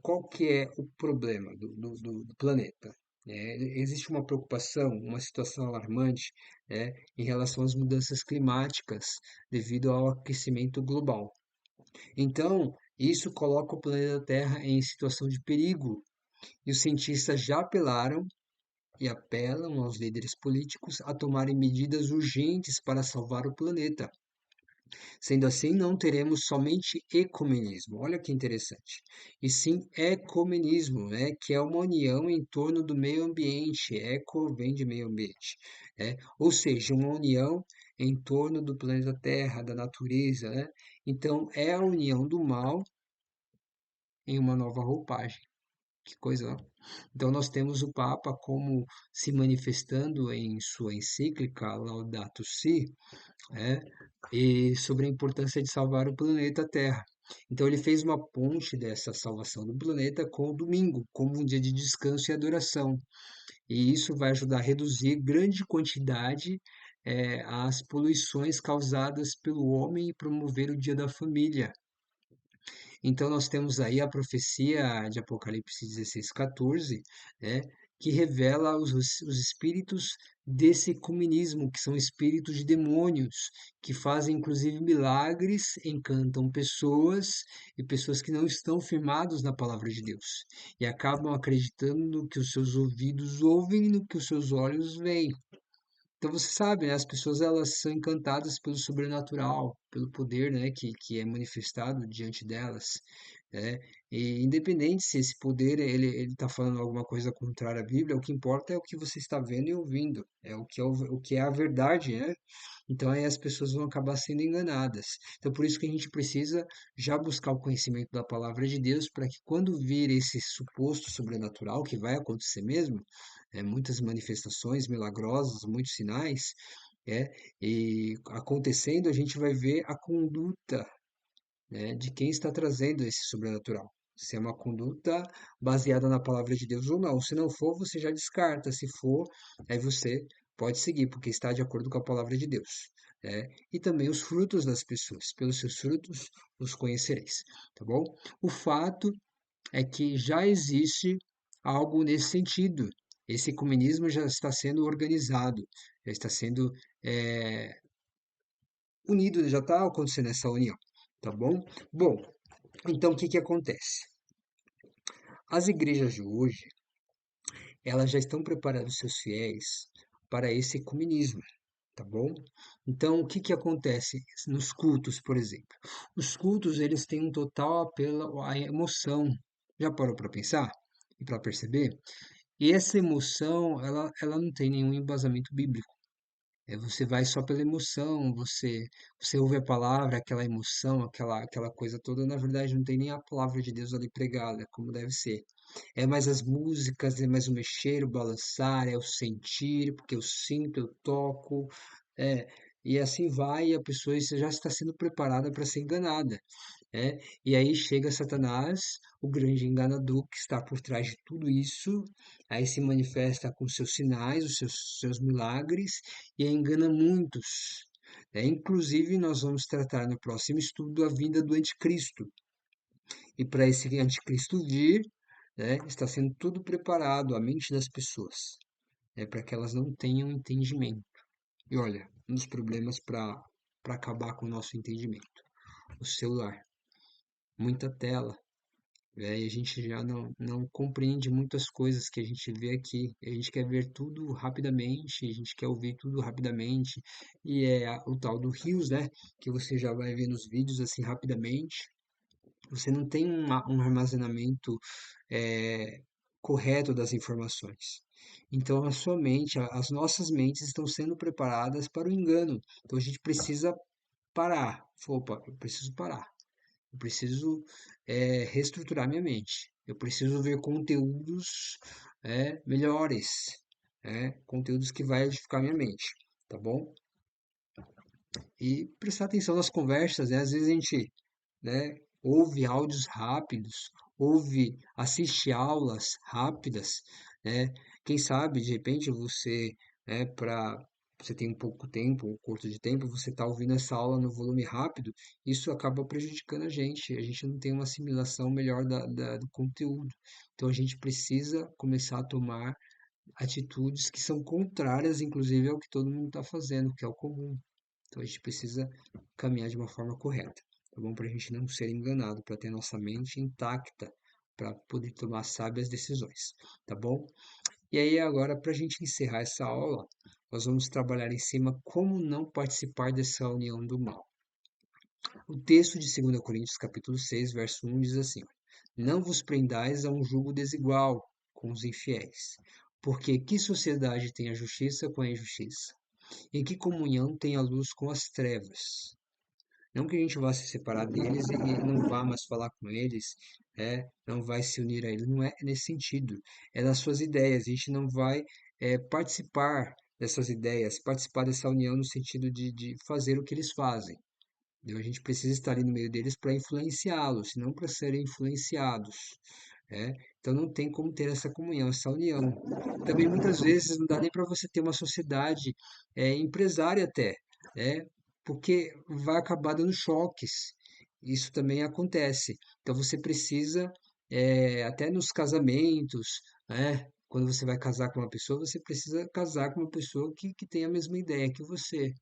A: qual que é o problema do planeta? Existe uma preocupação, uma situação alarmante, em relação às mudanças climáticas devido ao aquecimento global. Então, isso coloca o planeta Terra em situação de perigo, e os cientistas já apelaram e apelam aos líderes políticos a tomarem medidas urgentes para salvar o planeta. Sendo assim, não teremos somente ecumenismo, olha que interessante, e sim ecumenismo, né, que é uma união em torno do meio ambiente, eco vem de meio ambiente, ou seja, uma união em torno do planeta Terra, da natureza, né? Então, é a união do mal em uma nova roupagem. Que coisa, não? Então, nós temos o Papa como se manifestando em sua encíclica Laudato Si, né, e sobre a importância de salvar o planeta Terra. Então ele fez uma ponte dessa salvação do planeta com o domingo, como um dia de descanso e adoração. E isso vai ajudar a reduzir grande quantidade as poluições causadas pelo homem e promover o Dia da Família. Então, nós temos aí a profecia de Apocalipse 16:14, né, que revela os espíritos desse ecumenismo, que são espíritos de demônios, que fazem inclusive milagres, encantam pessoas e pessoas que não estão firmados na palavra de Deus e acabam acreditando no que os seus ouvidos ouvem e no que os seus olhos veem. Então você sabe, né, as pessoas elas são encantadas pelo sobrenatural, pelo poder, né, que é manifestado diante delas, né? E independente se esse poder ele está falando alguma coisa contrária à Bíblia, o que importa é o que você está vendo e ouvindo, o que é a verdade, né? Então aí as pessoas vão acabar sendo enganadas. Então por isso que a gente precisa já buscar o conhecimento da palavra de Deus para que quando vir esse suposto sobrenatural, que vai acontecer mesmo, muitas manifestações milagrosas, muitos sinais, e acontecendo a gente vai ver a conduta né, de quem está trazendo esse sobrenatural. Se é uma conduta baseada na palavra de Deus ou não. Se não for, você já descarta. Se for, aí você pode seguir, porque está de acordo com a palavra de Deus. Né? E também os frutos das pessoas. Pelos seus frutos os conhecereis. Tá bom? O fato é que já existe algo nesse sentido. Esse ecumenismo já está sendo organizado, já está sendo unido, já está acontecendo essa união, tá bom? Bom, então o que que acontece? As igrejas de hoje, elas já estão preparando seus fiéis para esse ecumenismo, tá bom? Então, o que que acontece nos cultos, por exemplo? Os cultos, eles têm um total apelo à emoção. Já parou para pensar e para perceber? E essa emoção, ela não tem nenhum embasamento bíblico. Você vai só pela emoção, você ouve a palavra, aquela emoção, aquela coisa toda, na verdade não tem nem a palavra de Deus ali pregada, como deve ser. É mais as músicas, é mais o mexer, o balançar, é o sentir, porque eu sinto, eu toco, é, e assim vai, e a pessoa já está sendo preparada para ser enganada. E aí chega Satanás, o grande enganador que está por trás de tudo isso, aí se manifesta com seus sinais, os seus milagres, e aí engana muitos. Inclusive, nós vamos tratar no próximo estudo a vinda do anticristo. E para esse anticristo vir, está sendo tudo preparado, a mente das pessoas, para que elas não tenham entendimento. E olha, um dos problemas para acabar com o nosso entendimento, o celular. Muita tela, e a gente já não compreende muitas coisas que a gente vê aqui. A gente quer ver tudo rapidamente, a gente quer ouvir tudo rapidamente. E é o tal do Reels, né? Que você já vai ver nos vídeos assim rapidamente. Você não tem um armazenamento é, correto das informações. Então, a sua mente, as nossas mentes estão sendo preparadas para o engano. Então, a gente precisa parar. Opa, eu preciso parar. Eu preciso reestruturar minha mente. Eu preciso ver conteúdos melhores, conteúdos que vai edificar minha mente, tá bom? E prestar atenção nas conversas, né? Às vezes a gente, ouve áudios rápidos, assiste aulas rápidas, né? Quem sabe, de repente, para você tem um pouco tempo, um curto de tempo, você está ouvindo essa aula no volume rápido, isso acaba prejudicando a gente não tem uma assimilação melhor do conteúdo. Então a gente precisa começar a tomar atitudes que são contrárias, inclusive, ao que todo mundo está fazendo, que é o comum. Então a gente precisa caminhar de uma forma correta, tá bom? Para a gente não ser enganado, para ter nossa mente intacta, para poder tomar sábias decisões, tá bom? E aí agora, para a gente encerrar essa aula, nós vamos trabalhar em cima como não participar dessa união do mal. O texto de 2 Coríntios capítulo 6, verso 1 diz assim: não vos prendais a um jugo desigual com os infiéis, porque que sociedade tem a justiça com a injustiça? Em que comunhão tem a luz com as trevas? Não que a gente vá se separar deles e não vá mais falar com eles, não vai se unir a eles, não é nesse sentido. É nas suas ideias. A gente não vai participar dessas ideias, participar dessa união no sentido de fazer o que eles fazem. Entendeu? A gente precisa estar ali no meio deles para influenciá-los, não para serem influenciados. Então não tem como ter essa comunhão, essa união. Também muitas vezes não dá nem para você ter uma sociedade empresária até, né? Porque vai acabar dando choques. Isso também acontece. Então você precisa, até nos casamentos, quando você vai casar com uma pessoa, você precisa casar com uma pessoa que tem a mesma ideia que você,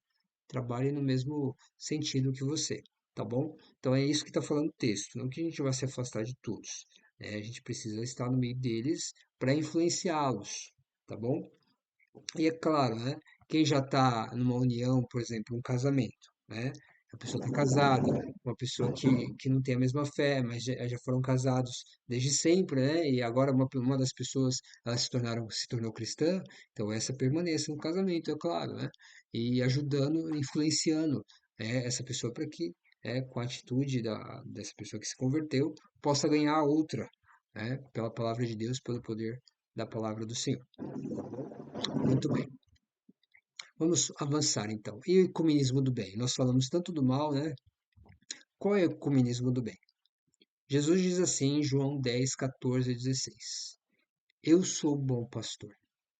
A: trabalhe no mesmo sentido que você, tá bom? Então é isso que está falando o texto, não que a gente vai se afastar de todos, né? A gente precisa estar no meio deles para influenciá-los, tá bom? E é claro, né? Quem já está numa união, por exemplo, um casamento, né? A pessoa está casada, uma pessoa que não tem a mesma fé, mas já foram casados desde sempre, né? E agora uma das pessoas ela se tornou cristã, então essa permaneça no casamento, é claro, né? E ajudando, influenciando essa pessoa para que, com a atitude dessa pessoa que se converteu, possa ganhar outra, pela palavra de Deus, pelo poder da palavra do Senhor. Muito bem. Vamos avançar então. E o comunismo do bem? Nós falamos tanto do mal, né? Qual é o ecumenismo do bem? Jesus diz assim em João 10, 14 e 16: Eu sou o bom pastor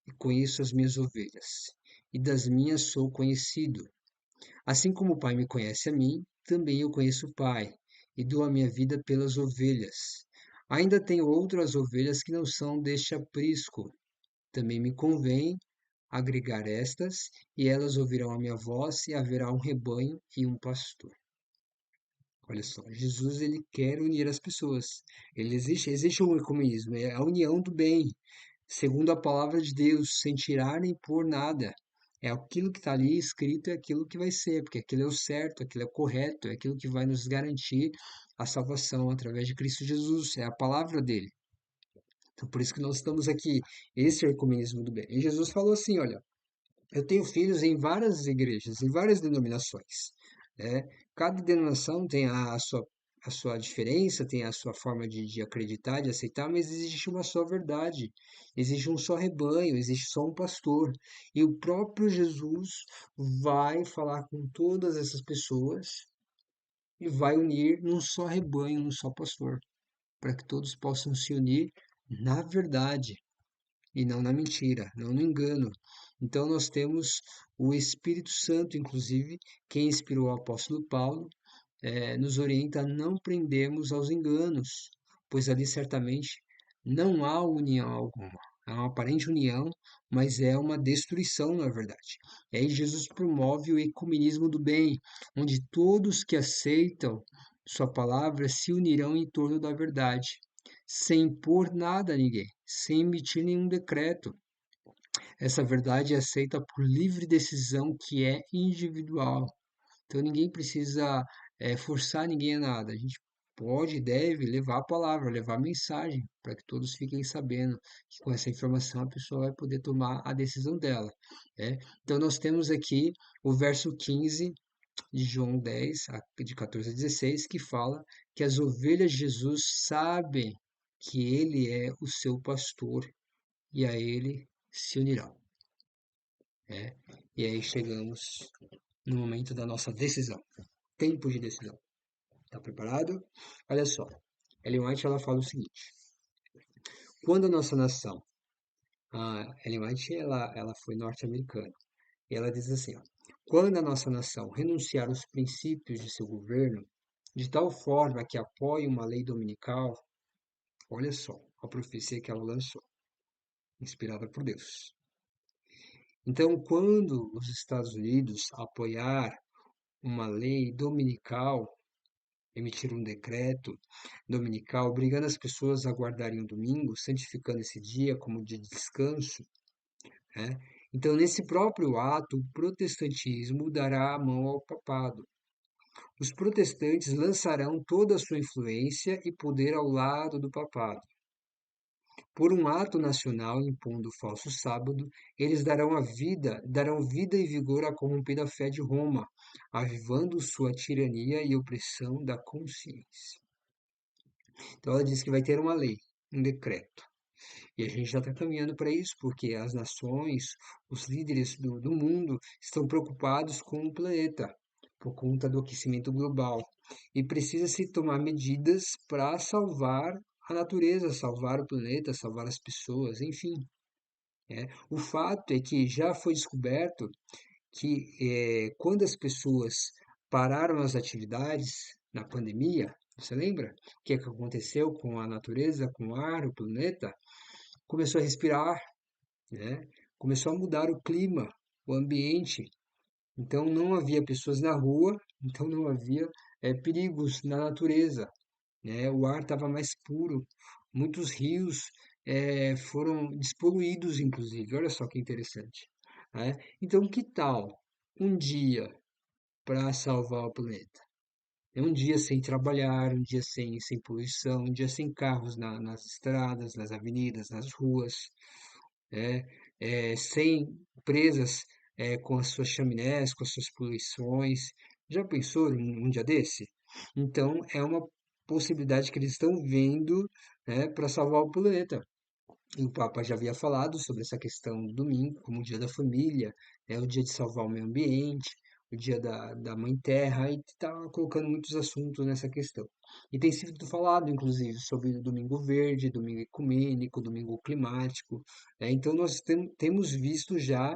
A: e conheço as minhas ovelhas, e das minhas sou conhecido. Assim como o Pai me conhece a mim, também eu conheço o Pai, e dou a minha vida pelas ovelhas. Ainda tenho outras ovelhas que não são deste aprisco. Também me convém agregar estas, e elas ouvirão a minha voz, e haverá um rebanho e um pastor. Olha só, Jesus ele quer unir as pessoas. Existe um ecumenismo, é a união do bem, segundo a palavra de Deus, sem tirar nem pôr nada. É aquilo que está ali escrito, é aquilo que vai ser, porque aquilo é o certo, aquilo é correto, é aquilo que vai nos garantir a salvação através de Cristo Jesus, é a palavra dele. Então, por isso que nós estamos aqui. Esse é o ecumenismo do bem. E Jesus falou assim: olha, eu tenho filhos em várias igrejas, em várias denominações, né? Cada denominação tem a sua diferença, tem a sua forma de acreditar, de aceitar, mas existe uma só verdade, existe um só rebanho, existe só um pastor. E o próprio Jesus vai falar com todas essas pessoas e vai unir num só rebanho, num só pastor, para que todos possam se unir na verdade e não na mentira, não no engano. Então nós temos o Espírito Santo, inclusive, quem inspirou o apóstolo Paulo, nos orienta a não prendermos aos enganos, pois ali certamente não há união alguma. Há uma aparente união, mas é uma destruição, na verdade. E aí Jesus promove o ecumenismo do bem, onde todos que aceitam sua palavra se unirão em torno da verdade, sem impor nada a ninguém, sem emitir nenhum decreto. Essa verdade é aceita por livre decisão que é individual. Então ninguém precisa forçar ninguém a nada. A gente pode e deve levar a palavra, levar a mensagem, para que todos fiquem sabendo que com essa informação a pessoa vai poder tomar a decisão dela. Né? Então nós temos aqui o verso 15 de João 10, de 14 a 16, que fala que as ovelhas de Jesus sabem que ele é o seu pastor e a ele se unirão. Né? E aí chegamos no momento da nossa decisão, tempo de decisão. Tá preparado? Olha só, Ellen White ela fala o seguinte: quando a nossa nação, a Ellen White ela foi norte-americana, e ela diz assim, ó, quando a nossa nação renunciar aos princípios de seu governo, de tal forma que apoie uma lei dominical, olha só a profecia que ela lançou, inspirada por Deus. Então, quando os Estados Unidos apoiar uma lei dominical, emitir um decreto dominical, obrigando as pessoas a guardarem o domingo, santificando esse dia como dia de descanso, né? Então, nesse próprio ato, o protestantismo dará a mão ao papado. Os protestantes lançarão toda a sua influência e poder ao lado do papado. Por um ato nacional impondo o falso sábado, eles darão vida e vigor à corrompida fé de Roma, avivando sua tirania e opressão da consciência. Então ela diz que vai ter uma lei, um decreto. E a gente já está caminhando para isso, porque as nações, os líderes do mundo estão preocupados com o planeta, por conta do aquecimento global. E precisa-se tomar medidas para salvar a natureza, salvar o planeta, salvar as pessoas, enfim. O fato é que já foi descoberto que quando as pessoas pararam as atividades na pandemia, você lembra o que é que aconteceu com a natureza, com o ar, o planeta? Começou a respirar, né? Começou a mudar o clima, o ambiente. Então não havia pessoas na rua, então não havia perigos na natureza, né? O ar estava mais puro, muitos rios foram despoluídos, inclusive. Olha só que interessante, né? Então, que tal um dia para salvar o planeta? É um dia sem trabalhar, um dia sem poluição, um dia sem carros nas estradas, nas avenidas, nas ruas, né? Sem presas com as suas chaminés, com as suas poluições. Já pensou um dia desse? Então, é uma possibilidade que eles estão vendo, né, para salvar o planeta. E o Papa já havia falado sobre essa questão do domingo, como o dia da família, o dia de salvar o meio ambiente, o dia da Mãe Terra, e está colocando muitos assuntos nessa questão. E tem sido falado, inclusive, sobre o Domingo Verde, Domingo Ecumênico, Domingo Climático. Então, nós temos visto já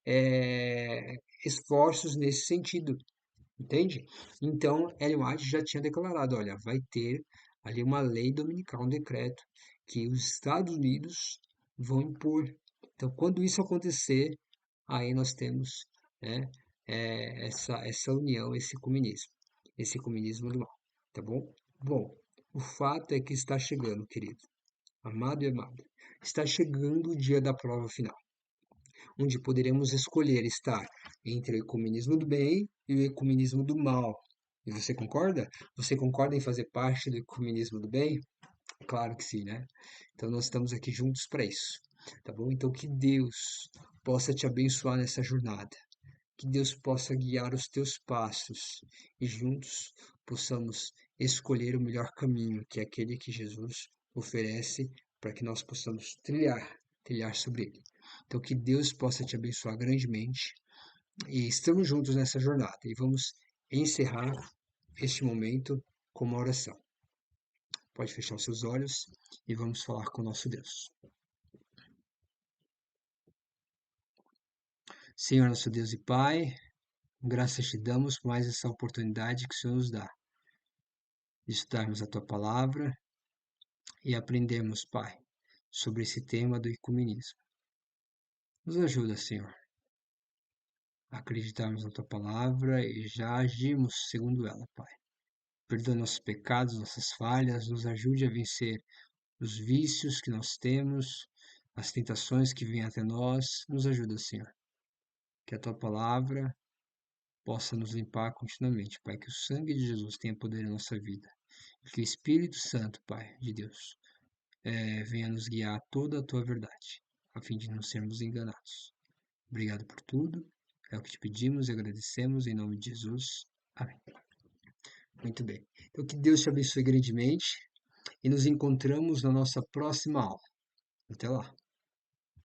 A: eh, esforços nesse sentido, entende? Então, Ellen White já tinha declarado, olha, vai ter ali uma lei dominical, um decreto, que os Estados Unidos vão impor. Então, quando isso acontecer, aí nós temos, né, essa união, esse comunismo do mal, tá bom? Bom, o fato é que está chegando, querido, amado e amada, está chegando o dia da prova final, onde poderemos escolher estar entre o ecumenismo do bem e o ecumenismo do mal. E você concorda? Você concorda em fazer parte do ecumenismo do bem? Claro que sim, né? Então nós estamos aqui juntos para isso, tá bom? Então que Deus possa te abençoar nessa jornada, que Deus possa guiar os teus passos e juntos possamos escolher o melhor caminho, que é aquele que Jesus oferece para que nós possamos trilhar sobre ele. Então que Deus possa te abençoar grandemente e estamos juntos nessa jornada e vamos encerrar este momento com uma oração. Pode fechar os seus olhos e vamos falar com o nosso Deus. Senhor, nosso Deus e Pai, graças te damos por mais essa oportunidade que o Senhor nos dá de estudarmos a tua palavra e aprendermos, Pai, sobre esse tema do ecumenismo. Nos ajuda, Senhor, a acreditarmos na tua palavra e já agirmos segundo ela, Pai. Perdoa nossos pecados, nossas falhas, nos ajude a vencer os vícios que nós temos, as tentações que vêm até nós. Nos ajuda, Senhor. Que a tua palavra possa nos limpar continuamente, Pai. Que o sangue de Jesus tenha poder em nossa vida. Que o Espírito Santo, Pai, de Deus, venha nos guiar a toda a tua verdade, a fim de não sermos enganados. Obrigado por tudo. É o que te pedimos e agradecemos em nome de Jesus. Amém. Muito bem. Então, que Deus te abençoe grandemente e nos encontramos na nossa próxima aula. Até lá.